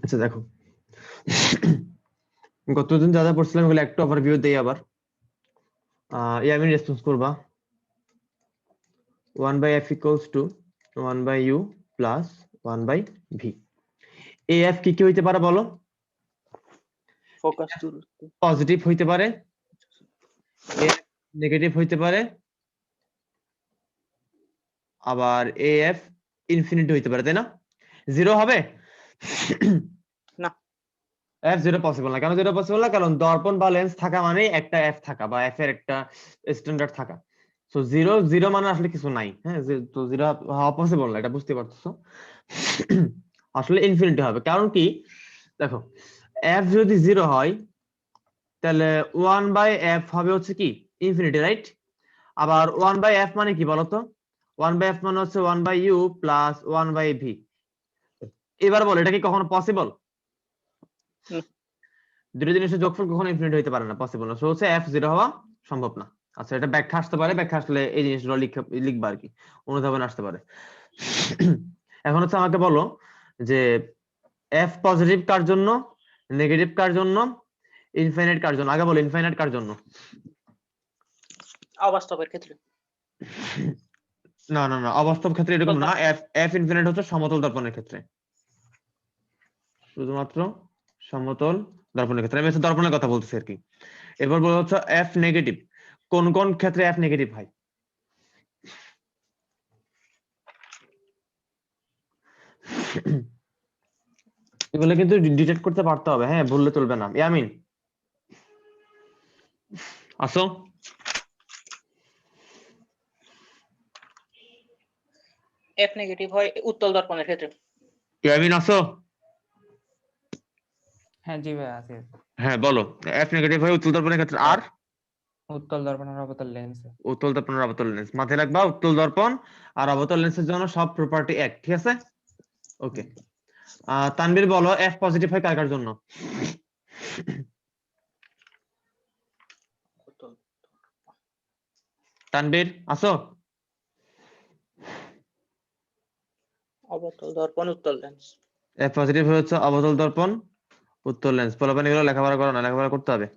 আচ্ছা দেখো, গতদিন যা যা পড়ছিলাম এগুলো একটু ওভারভিউ দেই আবার। আমি রেসপন্স করবা 1/f equals to 1/u plus 1/v। af কি কি হইতে পারে বলো? ফোকাস টুল পজিটিভ হইতে পারে, af নেগেটিভ হইতে পারে, আবার af ইনফিনিটি হইতে পারে, তাই না? জিরো হবে না, f জিরো পসিবল না। কেন জিরো পসিবল না? কারণ দর্পণ বা লেন্স থাকা মানে একটা f থাকা বা f এর একটা স্ট্যান্ডার্ড থাকা। সো জিরো জিরো মানে আসলে কিছু নাই। হ্যাঁ, তো জিরো হওয়া পসিবল না, এটা বুঝতে পারছো। আসলে ইনফিনিটি হবে। কারণ কি দেখো, f যদি জিরো হয় তাহলে 1/f হবে হচ্ছে কি ইনফিনিটি, রাইট? আবার 1/f মানে কি বলতো? 1/f মানে হচ্ছে 1/u প্লাস 1/v। এবার বল এটা কি কখনো পসিবল? দুটো জিনিসের যোগফল কখনো ইনফিনিটি হতে পারে না, পসিবল না। সো হচ্ছে f জিরো হওয়া সম্ভব না। আচ্ছা, এটা ব্যাখ্যা আসতে পারে, ব্যাখ্যা আসলে এই জিনিসগুলো লিখবা আর কি, অনুধাবন আসতে পারে। এখন হচ্ছে আমাকে বলো যে f পজিটিভ কার জন্য, নেগেটিভ কার জন্য, ইনফিনিট কার জন্য? আগে বলো ইনফিনিট কার জন্য। অবাস্তবের ক্ষেত্রে। না না না, অবাস্তব ক্ষেত্রে এরকম না। f ইনফিনিট হচ্ছে সমতল দর্পণের ক্ষেত্রে, শুধুমাত্র সমতল দর্পণের ক্ষেত্রে। আমি হচ্ছে দর্পণের কথা বলতেছি আর কি। এবার বলা হচ্ছে f নেগেটিভ। কোন কোন ক্ষেত্রে f নেগেটিভ হয়? এগুলো কিন্তু ডিটেক্ট করতে পারতে হবে, হ্যাঁ, ভুললে চলবে না। ইয়ামিন আসো। এফ নেগেটিভ হয় উত্তল দর্পণের ক্ষেত্রে। ইয়ামিন আসো। হ্যাঁ জি ভাই আছে। হ্যাঁ বলো, f নেগেটিভ হয় উত্তল দর্পণের ক্ষেত্রে। আর উত্তল দর্পণ আর অবতল লেন্স। উত্তল দর্পণ আর অবতল লেন্স মাথায় রাখবা। উত্তল দর্পণ আর অবতল লেন্সের জন্য সব প্রপার্টি এক, ঠিক আছে? ওকে। তানবীর বলো f পজিটিভ হয় কার কার জন্য? তানবীর আসো। অবতল দর্পণ উত্তল লেন্স। f পজিটিভ হচ্ছে অবতল দর্পণ উত্তল লেন্স। পোলাপানি এগুলো লেখাপড়া করো না, লেখাপড়া করতে হবে।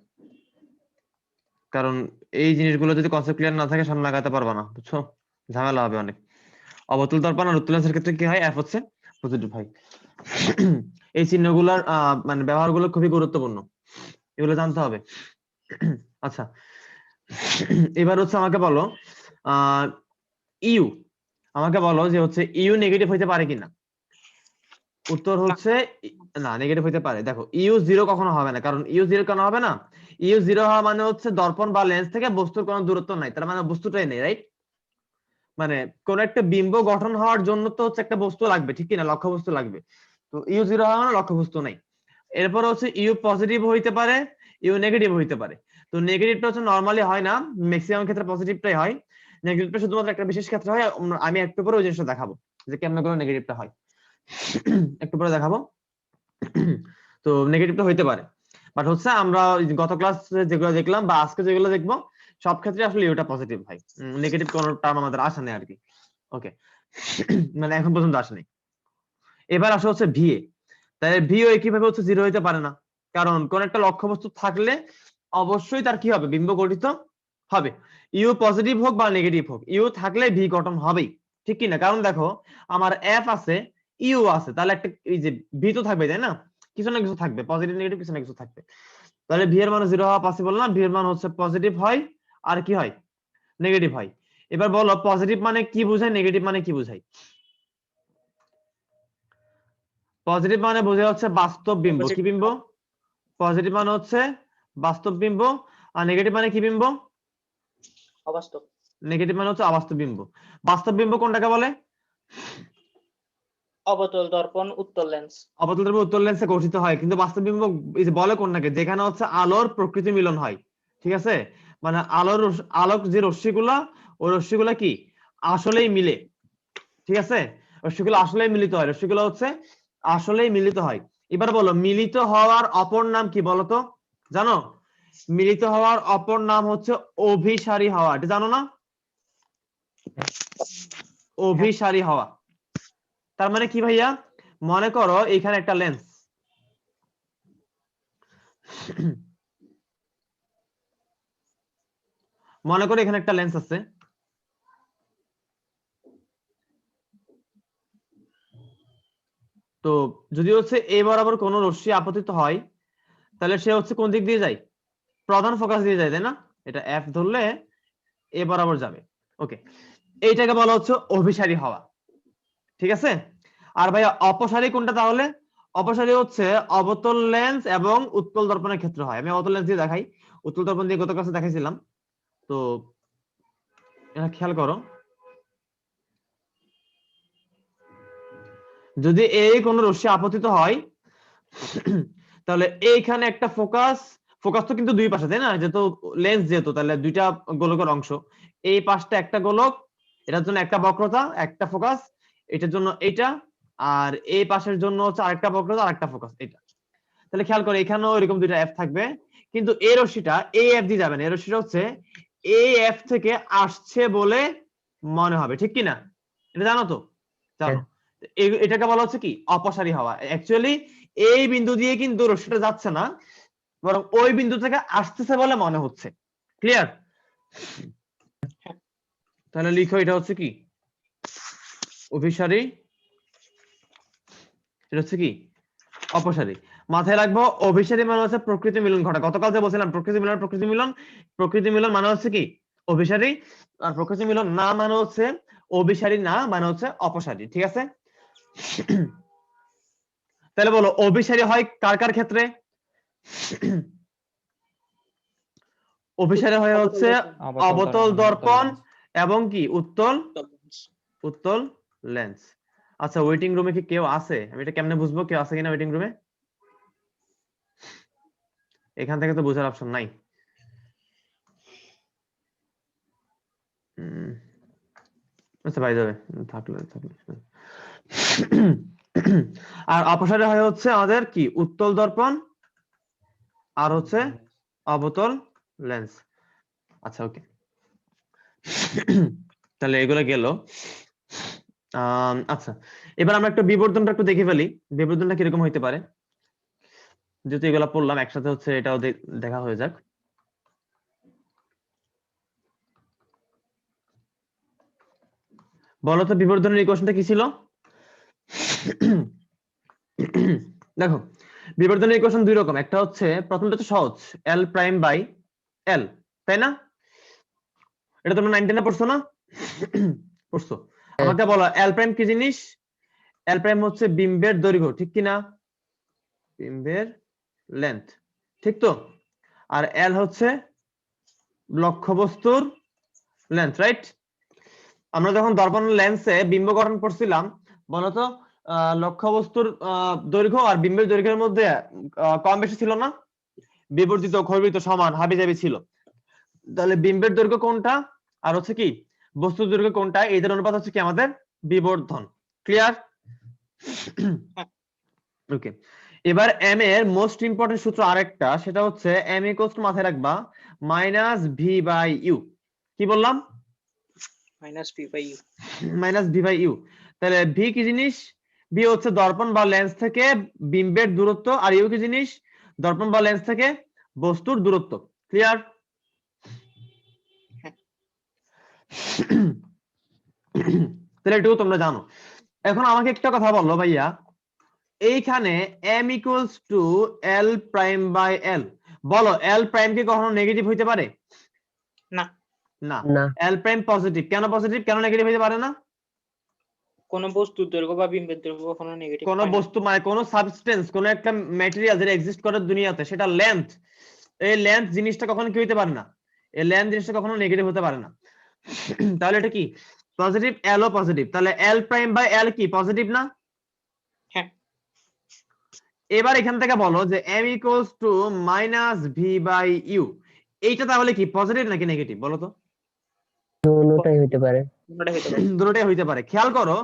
কারণ এই জিনিসগুলো যদি কনসেপ্ট ক্লিয়ার না থাকে সামনে লাগাতে পারবা না, বুঝছো? ঝামেলা হবে অনেক। অবতল দর্পণ আর উত্তল লেন্সের ক্ষেত্রে কি হয়? f হচ্ছে পজিটিভ হয়। এই চিহ্নগুলোর মানে ব্যবহারগুলো খুবই গুরুত্বপূর্ণ, এগুলো জানতে হবে। আচ্ছা, এবার হচ্ছে আমাকে বলো ইউ, আমাকে বলো যে হচ্ছে ইউ নেগেটিভ হইতে পারে কিনা। উত্তর হচ্ছে না, নেগেটিভ হইতে পারে। দেখো ইউ জিরো কখনো হবে না। কারণ ইউ জিরো কেন হবে না? ইউ জিরো হওয়া মানে হচ্ছে দর্পণ বা লেন্স থেকে বস্তুর কোনো দূরত্ব নাই, তার মানে বস্তুটাই নেই, রাইট? মানে কোন একটা বিম্ব গঠন হওয়ার জন্য তো হচ্ছে একটা বস্তু লাগবে, ঠিক কিনা? লক্ষ্য বস্তু লাগবে। তো ইউ জিরো হওয়া মানে লক্ষ্য বস্তু নাই। এরপর হচ্ছে ইউ পজিটিভ হইতে পারে, ইউ নেগেটিভ হইতে পারে। তো নেগেটিভটা হচ্ছে নরমালি হয় না, ম্যাক্সিমাম ক্ষেত্রে পজিটিভটাই হয়। নেগেটিভটা শুধুমাত্র একটা বিশেষ ক্ষেত্রে হয়। আমি একটু পরে ওই জিনিসটা দেখাবো যে কেমন করে নেগেটিভটা হয়, একটু পরে দেখাবো। তো নেগেটিভটা হইতে পারে, বাট হচ্ছে আমরা গত ক্লাসে যেগুলো দেখলাম বা আজকে যেগুলো দেখবো সব ক্ষেত্রে আসলে ইউটা পজিটিভ হয়। নেগেটিভ কোনো টার্ম আমাদের আসে না আর কি। ওকে, মানে এখন পর্যন্ত আসেনি। এবার আসা হচ্ছে ভিএ। তাহলে ভিও কিভাবে হচ্ছে জিরো হইতে পারে না? কারণ কোন একটা লক্ষ্যবস্তু থাকলে অবশ্যই তার কি হবে? বিম্ব গঠিত হবে। ইউ পজিটিভ হোক বা নেগেটিভ হোক, ইউ থাকলে ভি গঠন হবেই, ঠিক কি না? কারণ দেখো আমার এফ আছে, ইউ আছে, তাহলে একটা এই যে ভি তো থাকবে, তাই না? কিছু না কিছু থাকবে, পজিটিভ নেগেটিভ কিছু না কিছু থাকবে। তাহলে ভি এর মান জিরো হওয়া পসিবল না। ভি এর মান হচ্ছে পজিটিভ হয় আর কি হয়? নেগেটিভ হয়। এবার বলো পজিটিভ মানে কি বোঝায়, নেগেটিভ মানে কি বোঝায়? পজিটিভ মানে বোঝা হচ্ছে বাস্তব বিম্ব। কি বিম্ব? পজিটিভ মানে হচ্ছে বাস্তব বিম্ব, আর নেগেটিভ মানে কি বিম্ব? অবাস্তব। নেগেটিভ মানে হচ্ছে অবাস্তব বিম্ব। বাস্তব বিম্ব কোনটাকে বলে? অবতল দর্পণ উত্তল লেন্স। অবতল দর্পণ উত্তল লেন্সে গঠিত হয়, কিন্তু বাস্তব বিম্ব এই যে বলে কোনটাকে? যেখানে হচ্ছে আলোর প্রকৃতি মিলন হয়, ঠিক আছে? মানে আলোক যে রশ্মিগুলা, ওই রশ্মিগুলা কি আসলেই মিলে, ঠিক আছে? রশ্মিগুলো আসলেই মিলিত হয়, রশ্মিগুলো হচ্ছে আসলেই মিলিত হয়। এবার বলো মিলিত হওয়ার অপর নাম কি বলতো? জানো? মিলিত হওয়ার অপর নাম হচ্ছে অভিসারী হওয়া, এটা জানো না? অভিসারী হওয়া, তার মানে কি ভাইয়া, মনে করো এখানে একটা লেন্স, মনে করো এখানে একটা লেন্স আছে, তো যদি হচ্ছে এ বরাবর কোন রশ্মি আপতিত হয়, তাহলে সে হচ্ছে কোন দিক দিয়ে যায়, প্রধান ফোকাস দিয়ে যায়, তাই না? এটা এফ ধরলে এ বরাবর যাবে। ওকে, এইটাকে বলা হচ্ছে অভিসারী হওয়া, ঠিক আছে। আর ভাইয়া অপসারী কোনটা তাহলে? অপসারী হচ্ছে অবতল লেন্স এবং উত্তল দর্পণের ক্ষেত্রে হয়। আমি অবতল লেন্স দিয়ে দেখাই, উত্তল দর্পণ দিয়ে গত ক্লাসে দেখাইছিলাম, তো এটা খেয়াল করো। যদি এই কোন রশ্মি আপতিত হয়, তাহলে এইখানে একটা ফোকাস, ফোকাস তো কিন্তু দুই পাশে, তাই না? যেহেতু লেন্স, যেহেতু তাহলে দুইটা গোলকের অংশ, এই পাশটা একটা গোলক, এটার জন্য একটা বক্রতা, একটা ফোকাস, এটার জন্য এইটা, আর এই পাশের জন্য হচ্ছে আরেকটা বক্রতা, আরেকটা ফোকাস, এটা। তাহলে খেয়াল করে এখানেও এরকম দুইটা এফ থাকবে, কিন্তু এই রশ্মিটা এই এফ দিয়ে যাবে না, এই রশ্মিটা হচ্ছে এই এফ থেকে আসছে বলে মনে হবে, ঠিক কি না? এটা জানো তো? জানো। এটাকে বলা হচ্ছে কি, অপসারী হওয়া। অ্যাকচুয়ালি এই বিন্দু দিয়ে কিন্তু রশ্মিটা যাচ্ছে না, বরং ওই বিন্দু থেকে আসতেছে বলে মনে হচ্ছে। ক্লিয়ার? তাহলে লিখো, এটা হচ্ছে কি, অভিসারী, এটা হচ্ছে কি, অপসারী। মাথায় রাখবো, অভিসারী মানে হচ্ছে প্রকৃতি মিলন ঘটা। গতকাল যে বলছিলাম প্রকৃতি মিলন, প্রকৃতি মিলন, প্রকৃতি মিলন মানে হচ্ছে কি, অভিসারী, আর প্রকৃতি মিলন না মানে হচ্ছে, অভিসারী না মানে হচ্ছে অপসারী, ঠিক আছে? তাহলে বলো, অভিসারী হয় কার কার ক্ষেত্রে? অভিসারী হয় হচ্ছে অবতল দর্পণ এবং কি, উত্তল, উত্তল লেন্স। আচ্ছা, ওয়েটিং রুমে কি কেউ আছে? আমি এটা কেমনে বুঝবো কেউ আছে কিনা ওয়েটিং রুমে? এখান থেকে তো বোঝার অপশন নাই। আচ্ছা, ভাই যাবে, থাকলে থাকলে। আর অপসারী হয় হচ্ছে আমাদের কি, উত্তল দর্পণ আর হচ্ছে অবতল লেন্স। আচ্ছা, ওকে। তাহলে এগুলো গেল। আচ্ছা, এবার আমরা একটু বিবর্ধনটা একটু দেখে ফেলি, বিবর্ধনটা কিরকম হইতে পারে। যেহেতু এগুলা পড়লাম একসাথে, হচ্ছে এটাও দেখা হয়ে যাক। বলো তো বিবর্ধনের ইকুয়েশনটা কি ছিল? দেখো, বিবর্ধনের ইকুয়েশন দুই রকম। একটা হচ্ছে, প্রথমটা হচ্ছে সহজ, এল প্রাইম বাই এল, তাই না? এটা তোমরা 9-10 পড়ছো না? পড়ছো। আমাকে বলো, এল প্রাইম কি জিনিস? এল প্রাইম হচ্ছে বিম্বের দৈর্ঘ্য, ঠিক কি না? বিম্বের লেন্থ, ঠিক তো? আর এল হচ্ছে লক্ষ্যবস্তুর লেন্থ, রাইট? আমরা যখন দর্পণ লেন্সে বিম্ব গঠন করছিলাম, বলতো লক্ষ্যবস্তুর দৈর্ঘ্য আর বিম্বের দৈর্ঘ্যের মধ্যে কম বেশি ছিল না? বিবর্ধিত খর্বিত সমান হাবিজাবি ছিল। তাহলে বিম্বের দৈর্ঘ্য কোনটা আর হচ্ছে কি বস্তুর দৈর্ঘ্য কোনটা, এদের অনুপাত হচ্ছে কি আমাদের বিবর্ধন। ক্লিয়ার? ওকে, এবার এম এর মোস্ট ইম্পর্টেন্ট সূত্র আরেকটা, সেটা হচ্ছে এম ইকুয়ালস টু, মাথায় রাখবা, মাইনাস ভি বাই ইউ। কি বললাম? Minus p by u. Minus v by u. তাহলে ভি কি জিনিস? ভি হচ্ছে দর্পণ বা লেন্স থেকে বিম্বের দূরত্ব, আর ইউ কি জিনিস? দর্পণ বা লেন্স থেকে বস্তুর দূরত্ব। ক্লিয়ার? তাহলে এটুকু তোমরা জানো। এখন আমাকে একটা কথা বলো ভাইয়া, এইখানে m equals to l prime by l, বলো এল প্রাইম কি কখনো নেগেটিভ হইতে পারে? না, না। এল প্রাইম পজিটিভ। কেন পজিটিভ, কেন নেগেটিভ হইতে পারে না? কোন বস্তুর দৈর্ঘ্য বা বিম্বের দৈর্ঘ্য কখনো নেগেটিভ কোন হয় না। বস্তু মানে কোন সাবস্টেন্স, কোন একটা ম্যাটেরিয়াল যেটা এক্সিস্ট করে দুনিয়াতে, সেটা লেন্থ, এই লেন্থ জিনিসটা কখনো কি হইতে পারে না, এই লেন্থ জিনিসটা কখনো নেগেটিভ হতে পারে না। তাহলে এটা কি পজিটিভ? এল ও পজিটিভ, তাহলে এল প্রাইম বাই এল কি পজিটিভ না? হ্যাঁ। এবার এখান থেকে বলো যে m equals to minus v by u, এইটা তাহলে কি পজিটিভ নাকি নেগেটিভ বলো তো? দুটোটাই হইতে পারে। দুটোটাই হতে পারে। দুটোটাই হইতে পারে। খেয়াল করো,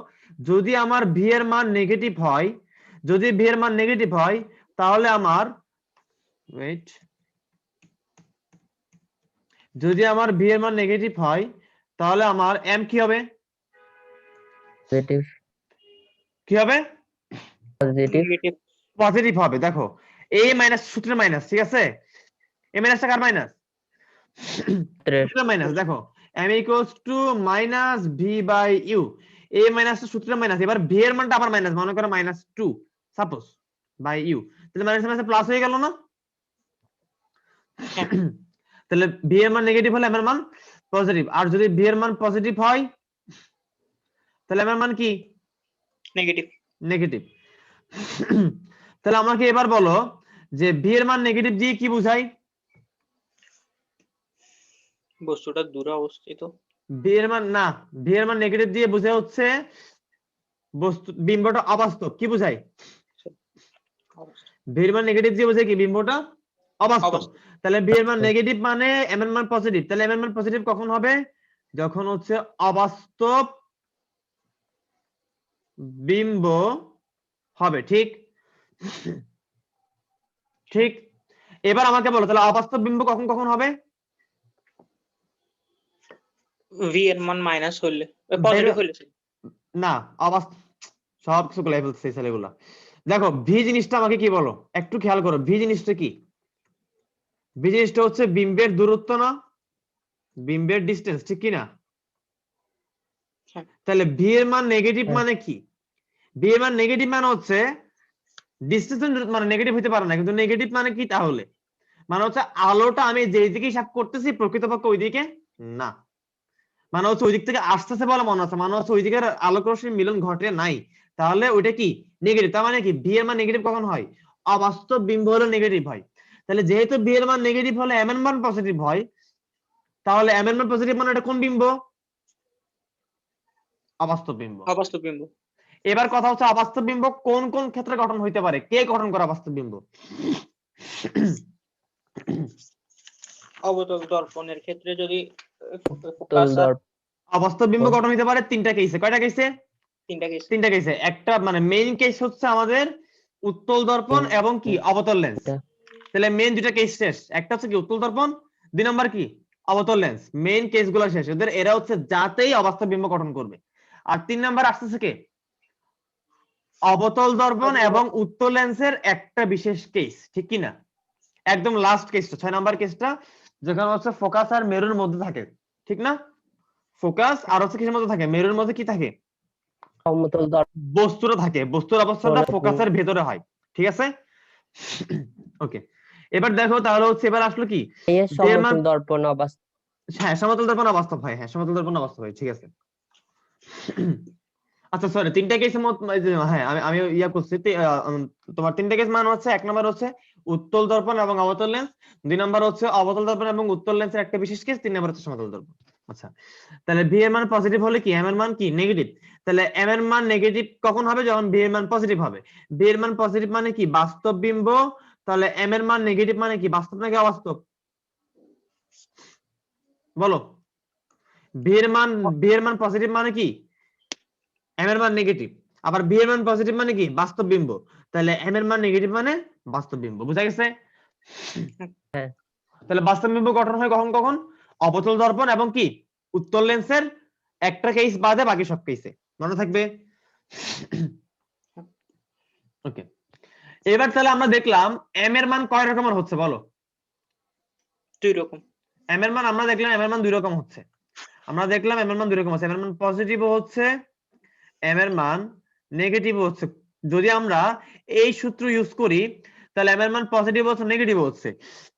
যদি আমার ভি এর মান নেগেটিভ হয়, যদি ভি এর মান নেগেটিভ হয়, তাহলে আমার ওয়েট, যদি আমার ভি এর মান নেগেটিভ হয়, তাহলে আমার এম কি হবে? পজিটিভ। কি হবে? পজিটিভ নেগেটিভ পজিটিভ হবে। দেখো a মাইনাস সূত্রের মাইনাস, ঠিক আছে? a মাইনাসটা কার মাইনাস? সূত্রের মাইনাস। দেখো m equals to minus v by u, a minus সূত্রের মাইনাস, এবার v এর মানটা আবার মাইনাস, মনে করো -2 সাপোজ বাই u, তাহলে মাইনাস মাইনাস প্লাস হয়ে গেল না? তাহলে v এর মান নেগেটিভ হলে m এর মান পজিটিভ, আর যদি v এর মান পজিটিভ হয় তাহলে m এর মান কি? Negative negative. তাহলে আমাকে এবার বলো যে v এর মান নেগেটিভ দিয়ে কি বোঝায়? বস্তুটা দূরে অবস্থিত। v এর মান না, v এর মান নেগেটিভ দিয়ে বোঝায় হচ্ছে বস্তু বিম্বটা অবাস্তব। কি বোঝায়? v এর মান নেগেটিভ দিয়ে বোঝায় কি? বিম্বটা অবাস্তব। অবাস্তব। তাহলে v এর মান নেগেটিভ মানে m এর মান পজিটিভ, তাহলে m এর মান পজিটিভ কখন হবে? যখন হচ্ছে অবাস্তব বিম্ব হবে, ঠিক? ঠিক। এবার আমাকে বলো তাহলে অবাস্তব বিম্ব কখন কখন হবে? ভি এর মান মাইনাস হলে পজিটিভ হলে না, অবাস্তব সব কিছু গুলাই ফেলছে এই ছেলেগুলা। দেখো ভি জিনিসটা আমাকে কি বলো, একটু খেয়াল করো। ভি জিনিসটা কি? ভি জিনিসটা হচ্ছে বিম্বের দূরত্ব না, বিম্বের ডিস্টেন্স, ঠিক কি না? হ্যাঁ। তাহলে ভি এর মান নেগেটিভ হ্যাঁ। মানে কি? ভি এর মান নেগেটিভ মানে হচ্ছে ডিস্টেন্স মানে নেগেটিভ হতে পারে না, কিন্তু নেগেটিভ মানে কি তাহলে? মানে হচ্ছে আলোটা আমি যেই দিকে হিসাব করতেছি প্রকৃতপক্ষে ওই দিকে না, মানে হচ্ছে ওই দিক থেকে আসতেছে বলে মনে হচ্ছে, মানে হচ্ছে ওই দিকের আলোক রশ্মির মিলন ঘটে নাই, তাহলে ওইটা কি? নেগেটিভ। তার মানে কি ভি এর মান নেগেটিভ কখন হয়? অবাস্তব বিম্ব হলে নেগেটিভ হয়। তাহলে যেহেতু ভি এর মান নেগেটিভ হলে এম এর মান পজিটিভ হয়, তাহলে এম এর মান পজিটিভ মানে এটা কোন বিম্ব? অবাস্তব বিম্ব। অবাস্তব বিম্ব। এবার কথা হচ্ছে অবাস্তব বিম্ব কোন কোন ক্ষেত্রে গঠন হইতে পারে? কে গঠন করে অবাস্তব বিম্ব? অবতল দর্পণের ক্ষেত্রে যদি উত্তল দর্পণ অবাস্তব বিম্ব গঠন হইতে পারে তিনটা কেসে। কয়টা কেসে? তিনটা কেস। তিনটা কেসে। একটা মানে মেইন কেস হচ্ছে আমাদের উত্তল দর্পণ এবং কি অবতল লেন্স। এটা। তাহলে মেইন দুইটা কেস শেষ, একটা হচ্ছে কি উত্তল দর্পণ, দুই নাম্বার কি অবতল লেন্স। মেইন কেসগুলো শেষ, এরা হচ্ছে যাতেই অবাস্তব বিম্ব গঠন করবে। আর তিন নাম্বার আসতেছে কে? অবতল দর্পণ এবং উত্তল লেন্সের একটা বিশেষ কেস, ঠিক কি না? একদম লাস্ট কেসটা 6 নাম্বার কেসটা, যেখানে হচ্ছে ফোকাস আর মেরুর মধ্যে থাকে, ঠিক না? ফোকাস আর হচ্ছে কিসের মধ্যে থাকে? মেরুর মধ্যে কি থাকে? সমতল দর্পণ বস্তুটা থাকে, বস্তুর অবস্থানটা ফোকাসের ভেতরে হয়, ঠিক আছে? ওকে, এবার দেখো তাহলে হচ্ছে এবার আসলো কি এর সমতল দর্পণ অবাস্তব। হ্যাঁ সমতল দর্পণ অবাস্তব হয়, হ্যাঁ সমতল দর্পণ অবাস্তব হয়, ঠিক আছে। আচ্ছা সরি, তিনটা কেসের মধ্যে হ্যাঁ আমি ইয়া করছি। তোমার তিনটা কেস মান হচ্ছে, এক নাম্বার হচ্ছে উত্তল দর্পণ এবং অবতল লেন্স, দুই নাম্বার হচ্ছে অবতল দর্পণ এবং উত্তল লেন্সের একটা বিশেষ কেস, তিন নাম্বার হচ্ছে সমতল দর্পণ। আচ্ছা, তাহলে ভি এর মান পজিটিভ হলে কি এম এর মান কি? নেগেটিভ। তাহলে এম এর মান নেগেটিভ কখন হবে? যখন ভি এর মান পজিটিভ হবে। ভি এর মান পজিটিভ মানে কি? বাস্তব বিম্ব। তাহলে এম এর মান নেগেটিভ মানে কি? বাস্তব নাকি অবাস্তব? বলো। ভি এর মান পজিটিভ মানে কি? এম এর মান নেগেটিভ। আবার ভি এর মান পজিটিভ মানে কি? বাস্তব বিম্ব। তাহলে এম এর মান নেগেটিভ মানে বাস্তব বিম্ব। বুঝা গেছে? হ্যাঁ। তাহলে বাস্তব বিম্ব গঠন হয় কখন কখন? অবতল দর্পণ এবং কি উত্তল লেন্সের একটা কেস বাদে বাকি সব কেসে, মনে থাকবে? ওকে, এবার তাহলে আমরা দেখলাম এম এর মান কয় রকমের হচ্ছে বলো? দুই রকম। এম এর মান আমরা দেখলাম এম এর মান দুই রকম হচ্ছে। আমরা দেখলাম এম এর মান দুই রকম হচ্ছে, এম এর মান পজিটিভও হচ্ছে, এম এর মান নেগেটিভও হচ্ছে। যদি আমরা এই সূত্র ইউজ করি তাহলে এম এর মান পজিটিভ হচ্ছে নেগেটিভ হচ্ছে,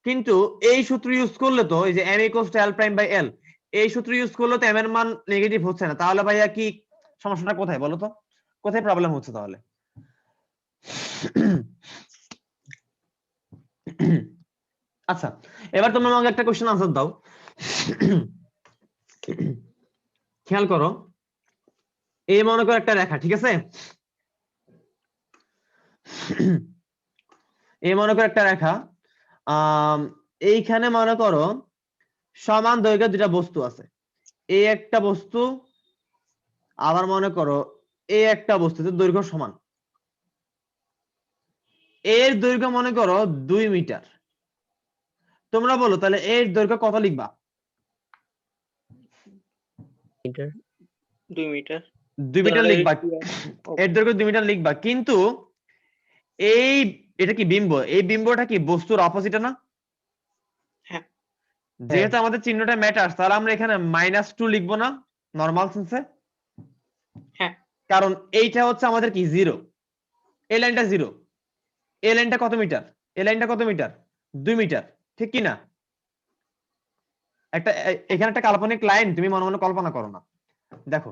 কিন্তু এই সূত্র ইউজ করলে তো এই যে m equals to l prime by l, এই সূত্র ইউজ করলে তো এম এর মান নেগেটিভ হচ্ছে না। তাহলে ভাইয়া কি সমস্যাটা কোথায় বলো তো? কোথায় প্রবলেম হচ্ছে তাহলে? আচ্ছা, এবার তোমরা আমাকে একটা কোশ্চেন আনসার দাও। খেয়াল করো, এই মনে করো একটা রেখা, ঠিক আছে? এই মনে করো একটা রেখা, এইখানে মনে করো সমান দৈর্ঘ্যের দুটা বস্তু আছে। এই একটা বস্তু, আবার মনে করো এই একটা বস্তুতে দৈর্ঘ্য সমান। এর দৈর্ঘ্য মনে করো 2 মিটার। তোমরা বলো তাহলে এর দৈর্ঘ্য কত লিখবা? Meter 2 meter. 2 মিটার লিখবা, Okay. এর দৈর্ঘ্য 2 মিটার লিখবা, কিন্তু এই এটা কি বিম্ব, এই বিম্বটা কি বস্তুর অপোজিটে না? হ্যাঁ। যেহেতু আমাদের চিহ্নটা ম্যাটার, তাহলে আমরা এখানে -2 লিখবো না নরমাল সেন্সে? হ্যাঁ। কারণ এইটা হচ্ছে আমাদের কি 0, এই লাইনটা 0, এই লাইনটা কত মিটার, এই লাইনটা কত মিটার, 2 মিটার, ঠিক কি না? এখানে একটা কাল্পনিক লাইন তুমি মনে মনে কল্পনা করো না, দেখো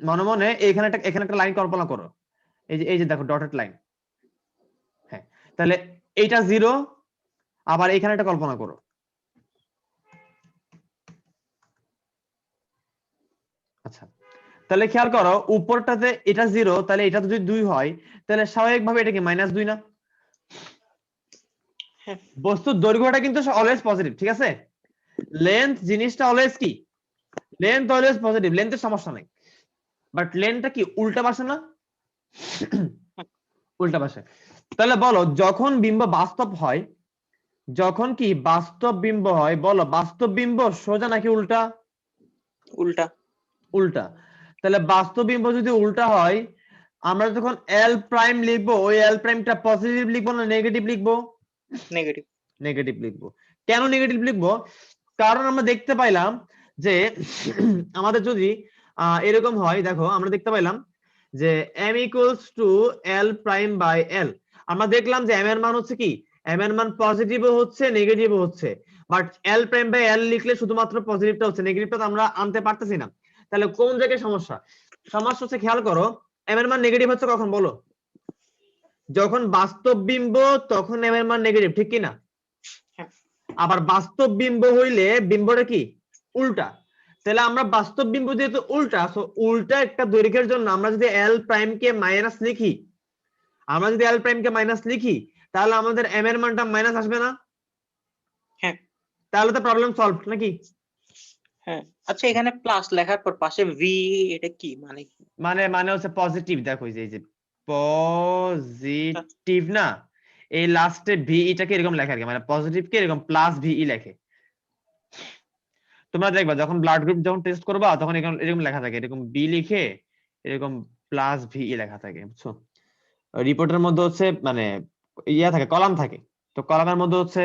মনে মনে এখানে একটা লাইন কল্পনা করো, এই যে দেখো ডটেড লাইন। হ্যাঁ, তাহলে এইটা 0, আবার এখানে একটা কল্পনা করো, আচ্ছা তাহলে খেয়াল করো উপরটাতে এটা 0, তাহলে এটা যদি 2 হয় তাহলে স্বাভাবিকভাবে এটা কি -2 না? হ্যাঁ। বস্তুর দৈর্ঘ্যটা কিন্তু অলওয়েজ পজিটিভ, ঠিক আছে? লেন্থ জিনিসটা অলওয়েজ কি, লেন্থ অলওয়েজ পজিটিভ, লেন্থের সমস্যা নাই, বাট লেন্থটা কি উল্টা পাশে না? উল্টা পাশে। তাহলে বলো যখন বিম্ব বাস্তব হয়, যখন কি বাস্তব বিম্ব হয়, বলো বাস্তব বিম্ব সোজা নাকি উল্টা? উল্টা। উল্টা। তাহলে বাস্তব বিম্ব যদি উল্টা হয়, আমরা যখন এল প্রাইম লিখবো, ওই এল প্রাইমটা পজিটিভ লিখবো না নেগেটিভ লিখবো? নেগেটিভ। নেগেটিভ লিখবো। কেন নেগেটিভ লিখবো? কারণ আমরা দেখতে পাইলাম যে আমাদের যদি এরকম হয়, দেখো আমরা দেখতে পাইলাম যে m equals to l prime by l, আমরা দেখলাম যে m এর মান হচ্ছে কি, m এর মান পজিটিভও হচ্ছে নেগেটিভও হচ্ছে, but l prime by l লিখলে শুধুমাত্র পজিটিভটা হচ্ছে, নেগেটিভটা তো আমরা আনতে পারতেছি না। তাহলে কোন জায়গায় সমস্যা? সমস্যা হচ্ছে, খেয়াল করো m এর মান নেগেটিভ হচ্ছে কখন বলো? যখন বাস্তব বিম্ব তখন m এর মান নেগেটিভ, ঠিক কি না? হ্যাঁ। আবার বাস্তব বিম্ব হইলে বিম্বটা কি উল্টা। তাহলে আমরা বাস্তব বিম্ব যেহেতু উল্টা, সো উল্টা একটা দৈর্ঘ্যের জন্য আমরা যদি l প্রাইম কে মাইনাস লিখি, আমরা যদি l প্রাইম কে মাইনাস লিখি, তাহলে আমাদের m এর মানটা মাইনাস আসবে না? হ্যাঁ। তাহলে তো প্রবলেম সলভ নাকি? হ্যাঁ। আচ্ছা, এখানে প্লাস লেখার পর পাশে ভি, এটা কি মানে? মানে হচ্ছে পজিটিভ, দেখো এই যে পজিটিভ না, এই লাস্টে ভি এটাকে এরকম লেখা আর কি, মানে পজিটিভ কে এরকম প্লাস ভিই লেখে। তোমরা দেখবা যখন ব্লাড গ্রুপ যখন টেস্ট করবা তখন এরকম লেখা থাকে, এরকম বি লিখে এরকম প্লাস ভিই লেখা থাকে, বুঝছো? রিপোর্টের মধ্যে হচ্ছে মানে ইয়া থাকে, কলাম থাকে, তো কলামের মধ্যে হচ্ছে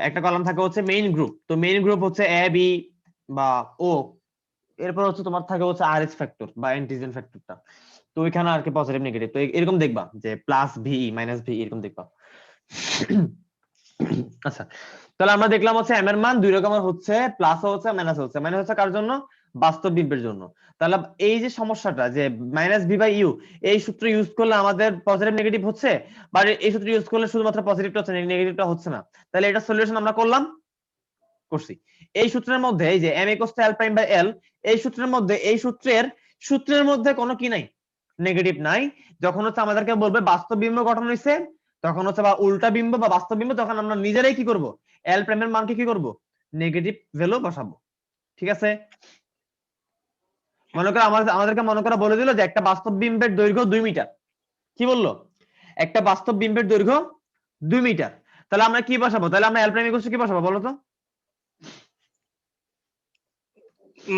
একটা কলাম থাকে হচ্ছে মেইন গ্রুপ, তো মেইন গ্রুপ হচ্ছে এ বি বা ও, এরপর হচ্ছে তোমার থাকে হচ্ছে আরএস ফ্যাক্টর বা অ্যান্টিজেন ফ্যাক্টরটা, তো ওইখানে আর কি পজিটিভ নেগেটিভ, তো এরকম দেখবা যে প্লাস ভি মাইনাস ভি এরকম দেখবা। আচ্ছা, তাহলে আমরা দেখলাম হচ্ছে m এর মান দুই রকমের হচ্ছে, প্লাস হচ্ছে মাইনাস হচ্ছে, মাইনাস হচ্ছে কার জন্য? বাস্তব বিম্বের জন্য। তাহলে এই যে সমস্যাটা যে মাইনাস ভি বাই ইউ, এই সূত্র ইউজ করলে আমাদের পজিটিভ নেগেটিভ হচ্ছে, বা এই সূত্র ইউজ করলে শুধুমাত্র পজিটিভটা হচ্ছে, নেগেটিভটা হচ্ছে না, তাহলে এটা সলিউশন আমরা করছি। এই সূত্রের মধ্যে এই যে m equals to l prime by l, এই সূত্রের মধ্যে এই সূত্রের মধ্যে কোনো কি নাই, নেগেটিভ নাই। যখন হচ্ছে আমাদেরকে বলবে বাস্তব বিম্ব গঠন হইছে, তখন হচ্ছে বা উল্টা বিম্ব বা বাস্তব বিম্ব, তখন আমরা নিজেরাই কি করব, এল প্রাইমের মানকে কি করব, নেগেটিভ ভ্যালু বসাবো, ঠিক আছে? মনে করো আমাদেরকে মনে করো বলে দিল যে একটা বাস্তব বিম্বের দৈর্ঘ্য 2 মিটার, কি বললো? একটা বাস্তব বিম্বের দৈর্ঘ্য 2 মিটার, তাহলে আমরা কি বসাবো? তাহলে আমরা এল প্রাইম ইকুয়ালস কি বসাবো বলো তো?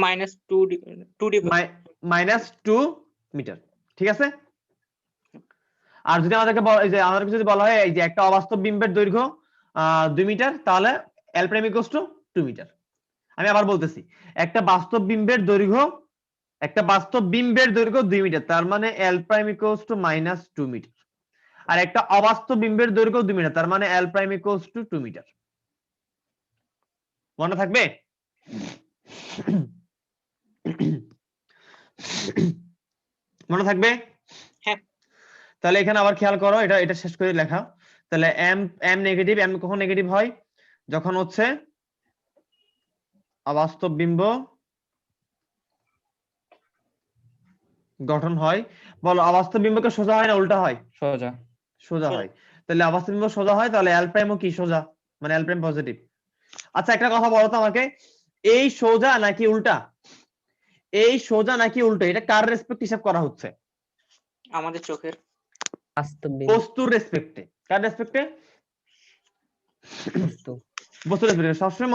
-2 মিটার, ঠিক আছে? আর যদি আমাদেরকে যদি বলা হয় এই যে একটা অবাস্তব বিম্বের দৈর্ঘ্য 2 মিটার, তাহলে এল প্রাইম ইকুয়ালস টু 2 মিটার। আমি আবার বলতেছি, একটা বাস্তব বিম্বের দৈর্ঘ্য 2 মিটার, তার মানে এল প্রাইম ইকুয়ালস টু -2 মিটার। আর একটা অবাস্তব বিম্বের দৈর্ঘ্য 2 মিটার, তার মানে এল প্রাইম ইকুয়ালস টু 2 মিটার। মনে থাকবে? মনে থাকবে? হ্যাঁ। তাহলে এখানে আবার খেয়াল করো, এটা শেষ করে লেখা। তাহলে m নেগেটিভ, m কখন নেগেটিভ হয়? যখন হচ্ছে অবাস্তব বিম্ব গঠন হয়। বলো অবাস্তব বিম্বকে সোজা হয় না উল্টা হয়? সোজা। সোজা হয়। তাহলে অবাস্তব বিম্ব সোজা হয়, তাহলে এল প্রাইমও কি সোজা, মানে এল প্রাইম পজিটিভ। আচ্ছা একটা কথা বলো তো আমাকে, এই সোজা নাকি উল্টা, এই সোজা নাকি উল্টো, এটা কার রেসপেক্ট হিসাব করা হচ্ছে? আমাদের চোখের। বাস্তব বিম্ব। বস্তুর রেসপেক্টে। কার রেসপেক্টে? বস্তু। বস্তুর রেসপেক্টে। সবসময়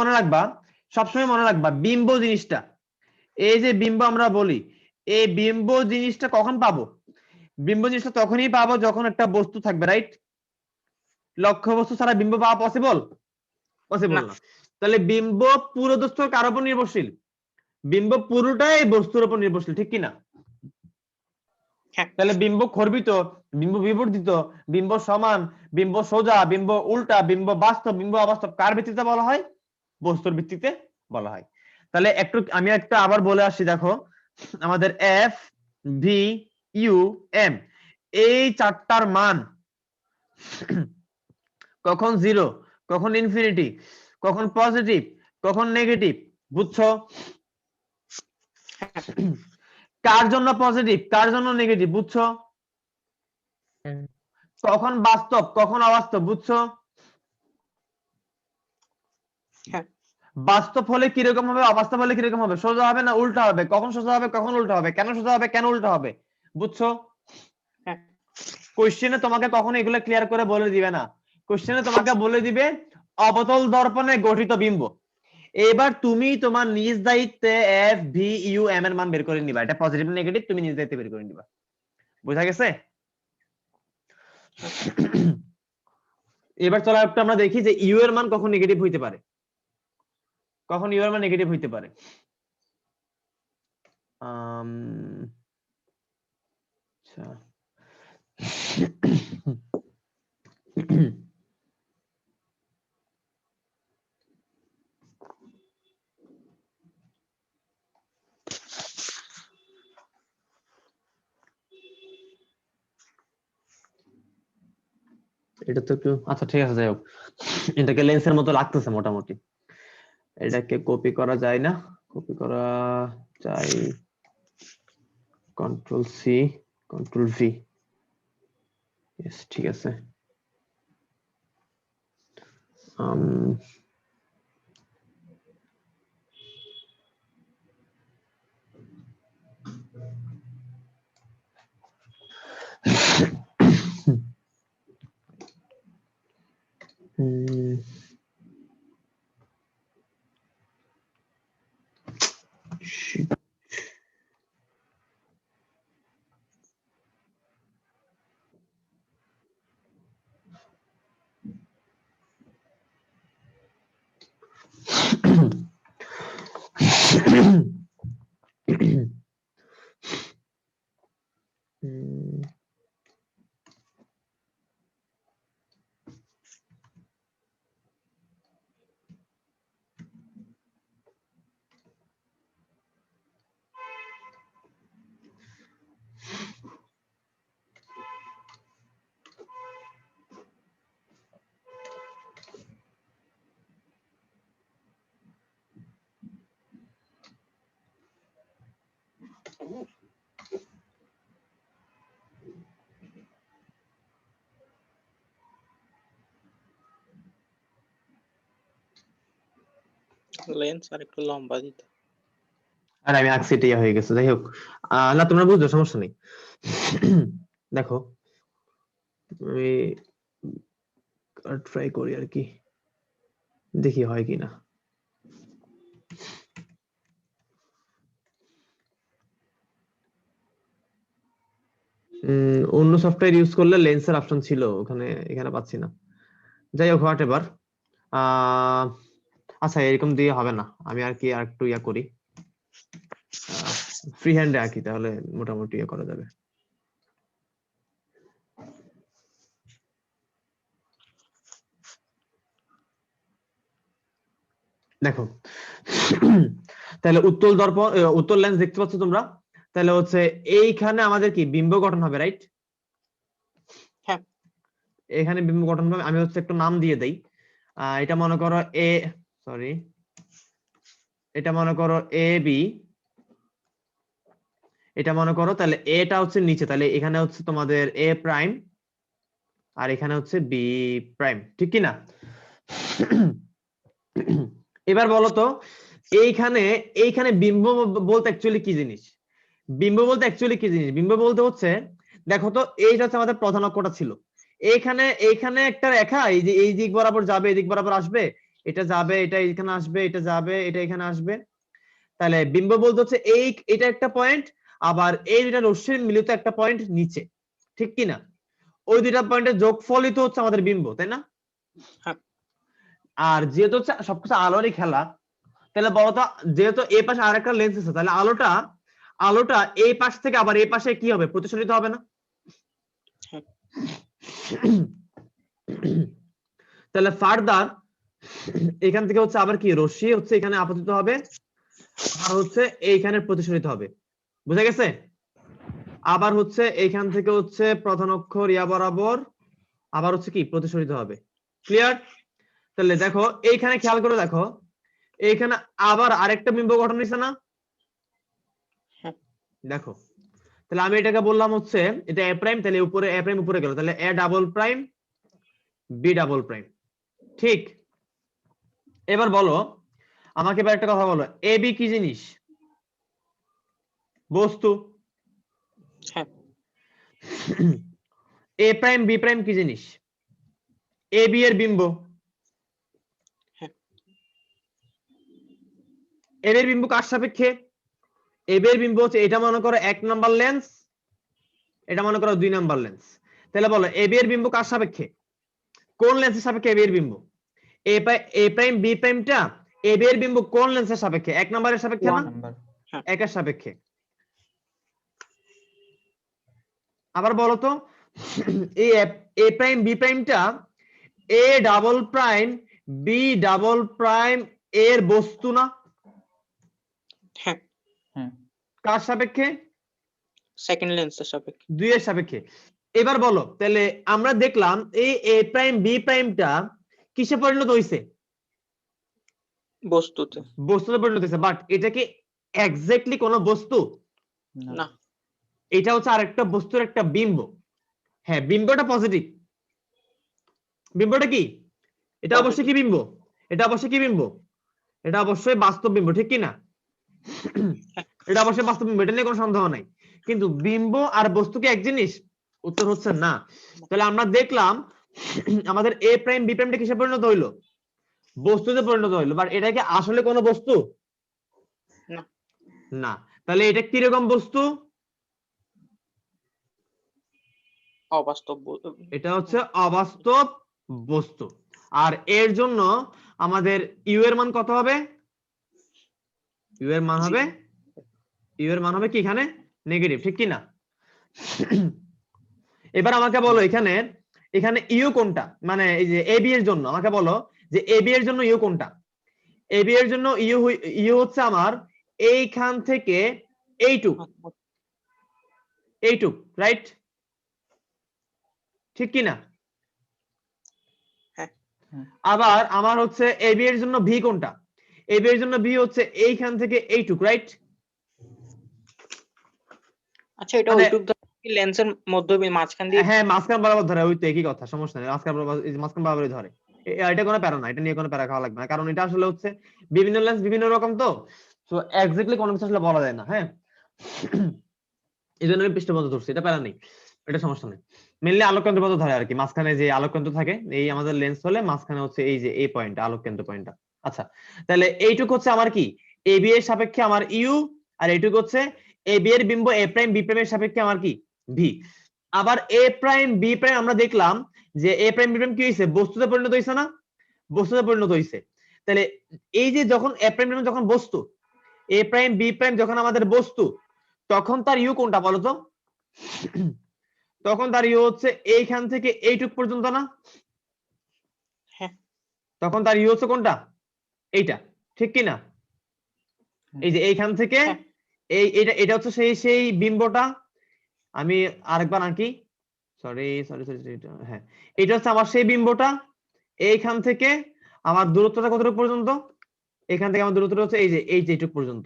মনে রাখবা বিম্ব জিনিসটা, এই যে বিম্ব আমরা বলি, এই বিম্ব জিনিসটা কখন পাবো? বিম্ব জিনিসটা তখনই পাবো যখন একটা বস্তু থাকবে, রাইট? লক্ষ্য বস্তু ছাড়া বিম্ব পাওয়া পসিবল? পসিবল না। না। তাহলে বিম্ব পুরোদস্ত কার উপর নির্ভরশীল? বিম্ব পুরোটাই বস্তুর উপর নির্ভরশীল, ঠিক কি না? হ্যাঁ। তাহলে বিম্ব খর্বিত, বিম্ব বিবর্ধিত, বিম্ব সমান, বিম্ব সোজা, বিম্ব উল্টা, বিম্ব বাস্তব, বিম্ব অবাস্তব কার ভিত্তিতে বলা হয়? বস্তুর ভিত্তিতে বলা হয়। তাহলে আমি একটা আবার বলে আসি, দেখো আমাদের এফ ভি ইউ এম এই চারটার মান কখন জিরো, কখন ইনফিনিটি, কখন পজিটিভ, কখন নেগেটিভ, বুঝছো? কার জন্য পজিটিভ, কার জন্য নেগেটিভ, বুঝছো? হ্যাঁ। কখন বাস্তব, কখন অবাস্তব, বুঝছো? হ্যাঁ। বাস্তব হলে কিরকম হবে, অবাস্তব হলে কিরকম হবে, সোজা হবে না উল্টা হবে, কখন সোজা হবে, কখন উল্টা হবে, কেন সোজা হবে, কেন উল্টা হবে, বুঝছো? হ্যাঁ। কোশ্চেনে তোমাকে কখনো এগুলো ক্লিয়ার করে বলে দিবে না। কোশ্চেনে তোমাকে বলে দিবে অবতল দর্পণে গঠিত বিম্ব। এবার তুমি তোমার নিজ দায়িত্বে এফ ভি ইউ এম এর মান বের করে নিবা। এটা পজিটিভ নেগেটিভ তুমি নিজ দায়িত্বে বের করে নিবা। বুঝা গেছে? এবার চলো একটু আমরা দেখি যে ইউ এর মান কখন নেগেটিভ হইতে পারে। কখন ইউ এর মান নেগেটিভ হইতে পারে? আচ্ছা এটা তো একটু, আচ্ছা ঠিক আছে, যাই হোক, এটাকে লেন্সের মতো লাগতেছে মোটামুটি। এটাকে কপি করা যায় না? কপি করা যায়, control C, control V, yes ঠিক আছে। Shit. লেন্স আর একটু লম্বা দিতে। আর আমি আঁকছি এটা হয়ে গেছে, যাই হোক। না তোমরা বুঝছো, সমস্যা নেই। দেখো আমি ট্রাই করি আর কি, দেখি হয় কিনা। অন্য সফটওয়্যার ইউজ করলে লেন্সের অপশন ছিল ওখানে, এখানে পাচ্ছি না। যাই হোক, হোয়াট এভার। আচ্ছা এরকম দিয়ে হবে না, আমি আর কি আর একটু ইয়া করি, ফ্রি হ্যান্ডে আঁকি, তাহলে মোটামুটি ইয়ে করা যাবে। দেখো তাহলে উত্তল দর্পণ, উত্তল লেন্স দেখতে পাচ্ছ তোমরা? তাহলে হচ্ছে এইখানে আমাদের কি বিম্ব গঠন হবে, রাইট? হ্যাঁ। এখানে বিম্ব গঠন হবে, আমি হচ্ছে একটু নাম দিয়ে দেই। এটা মনে করো এ, সরি, এটা মনে করো এ বি, এটা মনে করো, তাহলে এটা হচ্ছে নিচে, তাহলে এখানে হচ্ছে তোমাদের এ প্রাইম আর এখানে হচ্ছে বি প্রাইম, ঠিক কি না? এবার বলো তো এইখানে এইখানে বিম্ব বলতে অ্যাকচুয়ালি কি জিনিস? বিম্ব বলতে অ্যাকচুয়ালি কি জিনিস? বিম্ব বলতে হচ্ছে, দেখো তো এইটা হচ্ছে আমাদের প্রধান অক্ষটা ছিল, এইখানে এইখানে একটা রেখা এই যে এই দিক বরাবর যাবে, এই দিক বরাবর আসবে, এটা যাবে, এটা এখানে আসবে, এটা যাবে, এটা এখানে আসবে। তাহলে বিম্ব বলতে হচ্ছে এই, এটা একটা পয়েন্ট, আবার এই দুইটা রশ্মির মিলিত একটা পয়েন্ট নিচে, ঠিক কি না? ওই দুইটা পয়েন্টের যোগফলই তো হচ্ছে আমাদের বিম্ব, তাই না? হ্যাঁ। আর যেহেতু হচ্ছে সবকিছু আলোরই খেলা, তাহলে বলতো যেহেতু এই পাশে আরেকটা লেন্স আছে, তাহলে আলোটা এই পাশ থেকে আবার এই পাশে কি হবে, প্রতিসরিত হবে না? হ্যাঁ। তাহলে ফার্দার এখান থেকে হচ্ছে আবার কি রশ্মি হচ্ছে এখানে আপতিত হবে, আর হচ্ছে এইখানে প্রতিসরিত হবে। বুঝা গেছে? আবার হচ্ছে এইখান থেকে হচ্ছে প্রধান অক্ষর ইয়া বরাবর আবার হচ্ছে কি প্রতিসরিত হবে। ক্লিয়ার? তাহলে দেখো এইখানে খেয়াল করে দেখো, এইখানে আবার আরেকটা বিম্ব গঠন হয়েছে না? হ্যাঁ। দেখো, তাহলে আমি এটাকে বললাম হচ্ছে এটা এ প্রাইম, তাহলে উপরে এ প্রাইম উপরে গেল, তাহলে A double prime B double prime. ঠিক, এবার বলো আমাকে এবার একটা কথা বলো, এ বি কি জিনিস? বস্তু। হ্যাঁ। এ প্রাইম বি প্রাইম কি জিনিস? এ বি এর বিম্ব। হ্যাঁ। এ বি এর বিম্ব কার সাপেক্ষে? এ বি এর বিম্ব হচ্ছে এটা মনে করো 1 নাম্বার লেন্স, এটা মনে করো 2 নাম্বার লেন্স। তাহলে বলো এ বি এর বিম্ব কার সাপেক্ষে? কোন লেন্সের সাপেক্ষে এ বি এর বিম্ব? এ প্রাইম বি প্রাইমটা এ বি এর বিম্ব কোন লেন্সের সাপেক্ষে? 1 নাম্বারের সাপেক্ষে না? নাম্বার। 1 এর সাপেক্ষে। আবার বলো তো এই এ প্রাইম বি প্রাইমটা A double prime B double prime এর বস্তু না? হ্যাঁ। কার সাপেক্ষে? সেকেন্ড লেন্সের সাপেক্ষে। 2 এর সাপেক্ষে। এবার বলো তাহলে আমরা দেখলাম এই এ প্রাইম বি প্রাইমটা কিসে পরিণত হইছে? বস্তুতে। বস্তুতে পরিণত হইছে, বাট এটা কি এক্স্যাক্টলি কোন বস্তু? না। এটা হচ্ছে আরেকটা বস্তুর একটা বিম্ব। হ্যাঁ, বিম্বটা পজিটিভ। বিম্বটা কি? এটা অবশ্যই কি বিম্ব? এটা অবশ্যই কি বিম্ব? এটা অবশ্যই বাস্তব বিম্ব, ঠিক কি না? এটা অবশ্যই বাস্তব বিম্ব, এটা নিয়ে কোনো সন্দেহ নাই। কিন্তু বিম্ব আর বস্তু কি এক জিনিস? উত্তর হচ্ছে না। তাহলে আমরা দেখলাম আমাদের এ প্রাইম বি প্রাইমটা কিসে পরিণত হইলো? বস্তুতে পরিণত হইলো, বাট এটা কি আসলে কোনো বস্তু? না। না। তাহলে এটা কিরকম বস্তু? অবাস্তব। এটা হচ্ছে অবাস্তব বস্তু। আর এর জন্য আমাদের ইউ এর মান কত হবে? ইউ এর মান হবে কি এখানে? নেগেটিভ, ঠিক কি না? এবার আমাকে বলো এখানে ইউ কোনটা, মানে এই যে এ বি এর জন্য আমাকে বলো যে এ বি এর জন্য ইউ কোনটা? এ বি এর জন্য ইউ হচ্ছে আমার এইখান থেকে এইটুক, রাইট? ঠিক কি না? হ্যাঁ। আবার আমার হচ্ছে এ বি এর জন্য ভি কোনটা? এ বি এর জন্য ভি হচ্ছে এইখান থেকে এইটুক, রাইট? আচ্ছা, এটা ওইটুক লেন্সের মধ্যে মাঝখান দিয়ে। হ্যাঁ, মাঝখান বরাবর ধরে, ওই তো একই কথা, সমস্যা নেই, মাঝখান বরাবরই ধরে। এটা কোনো প্যারা না, এটা নিয়ে কোনো প্যারা খাওয়া লাগবে না, কারণ এটা আসলে হচ্ছে বিভিন্ন লেন্স বিভিন্ন রকম, তো এক্স্যাক্টলি কোনো কিছু আসলে বলা যায় না। হ্যাঁ, এই জন্য আমি পৃষ্ঠপথ ধরছি, এটা প্যারা নেই, এটা সমস্যা নেই। মেনলি আলোক কেন্দ্র পথ ধরে আর কি, মাঝখানে যে আলোক কেন্দ্র থাকে, এই আমাদের লেন্স হলে মাঝখানে হচ্ছে এই যে এই পয়েন্ট, আলোক কেন্দ্র পয়েন্টটা। আচ্ছা, তাহলে এইটুক হচ্ছে আমার কি এ বি এর সাপেক্ষে আমার ইউ, আর এইটুক হচ্ছে এ বি এর বিম্ব এ প্রাইম বি প্রাইমের সাপেক্ষে আমার কি ভি। আবার এ প্রাইম বি প্রাইম আমরা দেখলাম যে এ প্রাইম বি প্রাইম কি হয়েছে? বস্তুতে পরিণত হয়েছে না? বস্তুতে পরিণত হয়েছে। তাহলে এই যে যখন এ প্রাইম যখন বস্তু, এ প্রাইম বি প্রাইম যখন আমাদের বস্তু, তখন তার ইউ কোনটা বলতো? তখন তার ইউ হচ্ছে এইখান থেকে এইটুক পর্যন্ত না? হ্যাঁ। তখন তার ইউ হচ্ছে কোনটা? এইটা, ঠিক কি না? এই যে এইখান থেকে এটা হচ্ছে সেই বিম্বটা। আমি আরেকবার আঁকি, সরি, হ্যাঁ, এটা হচ্ছে আমার সেই বিম্বটা। এইখান থেকে আমার দূরত্বটা কতটুকু পর্যন্ত? এখান থেকে আমার দূরত্বটা হচ্ছে এই যে এইটুকু পর্যন্ত।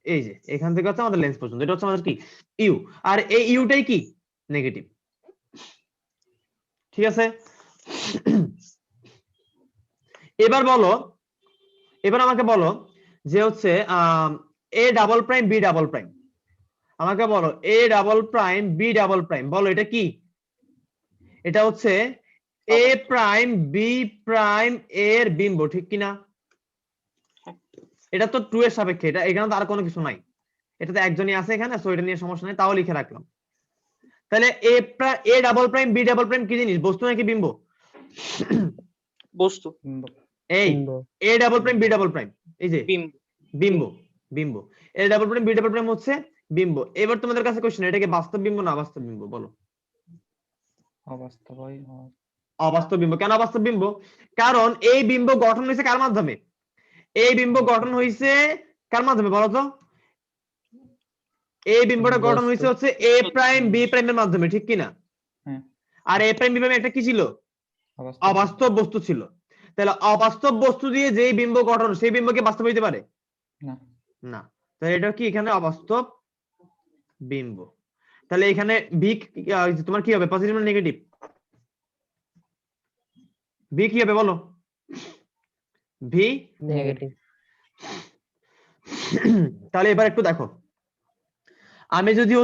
এই যে এখান থেকে হচ্ছে আমাদের লেন্স পর্যন্ত, এটা হচ্ছে আমাদের কি ইউ। আর এই ইউটাই কি নেগেটিভ, ঠিক আছে? এবার আমাকে বলো যে হচ্ছে A double prime B double prime, আমাকে বলো A double prime B double prime, বলো এটা কি? এটা হচ্ছে এ প্রাইম বি প্রাইম এর বিম্ব, ঠিক কিনা? এটা তো টু এর সাপেক্ষে, এটা এখানে তো আর কোনো কিছু নাই, এটা তো একজনই আছে এখানে, সো এটা নিয়ে সমস্যা নেই, তাও লিখে রাখলাম। তাহলে A double prime B double prime কি জিনিস, বস্তু নাকি বিম্ব? বস্তু। এই বিম্ব। A double prime B double prime, এই যে বিম্ব। বিম্ব, বিম্ব। A double prime B double prime হচ্ছে বিম্ব। এবার তোমাদের কাছে কোশ্চেন, এটা কি বাস্তব বিম্ব না অবাস্তব বিম্ব বলো? অবাস্তব হয়, অবাস্তব বিম্ব। কেন অবাস্তব বিম্ব? কারণ এই বিম্ব গঠন হয়েছে কার মাধ্যমে? এই বিম্ব গঠন হয়েছে কার মাধ্যমে বলো তো? এই বিম্বটা গঠন বস্তু। হয়েছে হচ্ছে এ প্রাইম বি প্রাইমের মাধ্যমে, ঠিক কিনা? হ্যাঁ আর এ প্রাইম বি প্রাইম একটা কি ছিল? অবাস্তব। অবাস্তব বস্তু ছিল। তাহলে অবাস্তব বস্তু দিয়ে যেই বিম্ব গঠন, সেই বিম্ব কি বাস্তব হইতে পারে? না, না। তাহলে এটা কি এখানে অবাস্তব বিম্ব। তাহলে এখানে বি তোমার কি হবে, পজিটিভ না নেগেটিভ? বি কি হবে বলো? V negative. তাহলে এবার একটু দেখো, আমি যদি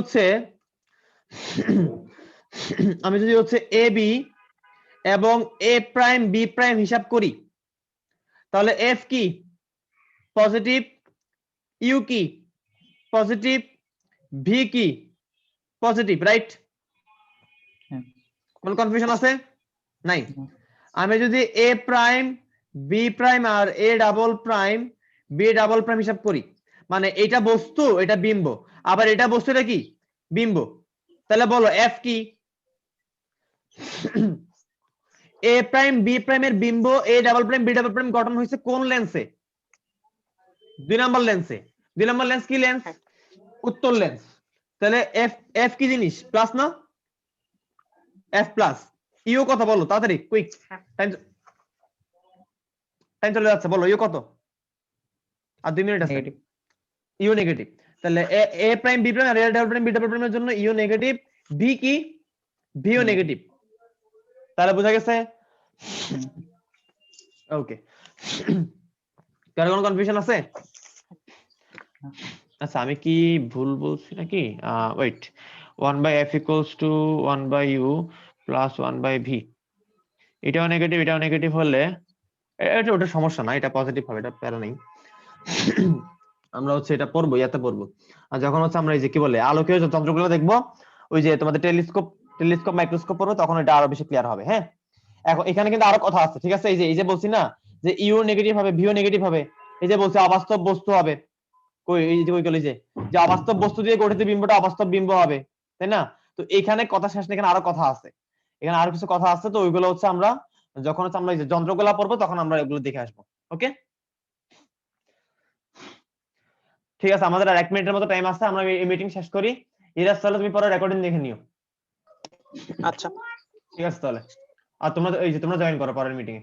হচ্ছে এ বি এবং এ প্রাইম বি প্রাইম হিসাব করি, তাহলে এফ কি পজিটিভ, ইউ কি পজিটিভ, ভি কি পজিটিভ, রাইট? হ্যাঁ। কোন কনফিউশন আছে? নাই। না। আমি যদি এ প্রাইম বি প্রাইম আর A double prime B double prime হিসাব করি, মানে এটা বস্তু এটা বিম্ব, আবার এটা বস্তু এটা কি বিম্ব, তাহলে বলো এফ কি? এ প্রাইম বি প্রাইমের বিম্ব A double prime B double prime গঠন হয়েছে কোন লেন্সে? 2 নম্বর লেন্সে। 2 নম্বর লেন্স কি লেন্স? উত্তল লেন্স। তাহলে এফ এফ কি জিনিস, প্লাস না? F plus. ইউ কত বলো তাড়াতাড়ি, কুইক, টাইম টাইম চলে যাচ্ছে, বলো ইউ কত? আর 2 মিনিট আছে। নেগেটিভ। U negative. তাহলে এ প্রাইম বি প্রাইম আর A double prime B double প্রাইমের জন্য ইউ নেগেটিভ, ভি কি ভিও নেগেটিভ। তাহলে বোঝা গেছে? ওকে, কার কোনো কনফিউশন আছে? আচ্ছা আমি কি ভুল বলছি নাকি? Wait, 1/f equals to 1/u plus 1/v, এটাও নেগেটিভ এটাও নেগেটিভ হলে এটা ওটা সমস্যা না, এটা পজিটিভ হবে, এটা প্যারা নেই। আমরা হচ্ছে এটা পড়বো, ইয়াতে পড়বো। আর যখন হচ্ছে আমরা এই যে কি বলে আলোকীয় যন্ত্রগুলো দেখবো, ওই যে তোমাদের টেলিস্কোপ মাইক্রোস্কোপ পড়বো, তখন এটা আরো বেশি ক্লিয়ার হবে। হ্যাঁ, এখন এখানে কিন্তু আরো কথা আছে, ঠিক আছে? এই যে বলছি না যে ইউ নেগেটিভ হবে ভিও নেগেটিভ হবে, এই যে বলছে অবাস্তব বস্তু হবে, কই এই যে কই গেল, এই যে অবাস্তব বস্তু দিয়ে গঠিত বিম্বটা অবাস্তব বিম্ব হবে, তাই না? তো এখানে কথা শেষ না, এখানে আরো কথা আছে, এখানে আরো কিছু কথা আছে। তো ওইগুলো হচ্ছে আমরা যখন হচ্ছে আমরা এই যে যন্ত্রগুলা পড়বো তখন আমরা এগুলো দেখে আসবো। ওকে, ঠিক আছে, আমাদের আর 1 মিনিটের মতো টাইম আছে, আমরা এই মিটিং শেষ করি। ইরাজ তাহলে তুমি পরে রেকর্ডিং দেখে নিও। আচ্ছা। ঠিক আছে তাহলে, আর তোমরা এই যে তোমরা জয়েন করো পরের মিটিং এ।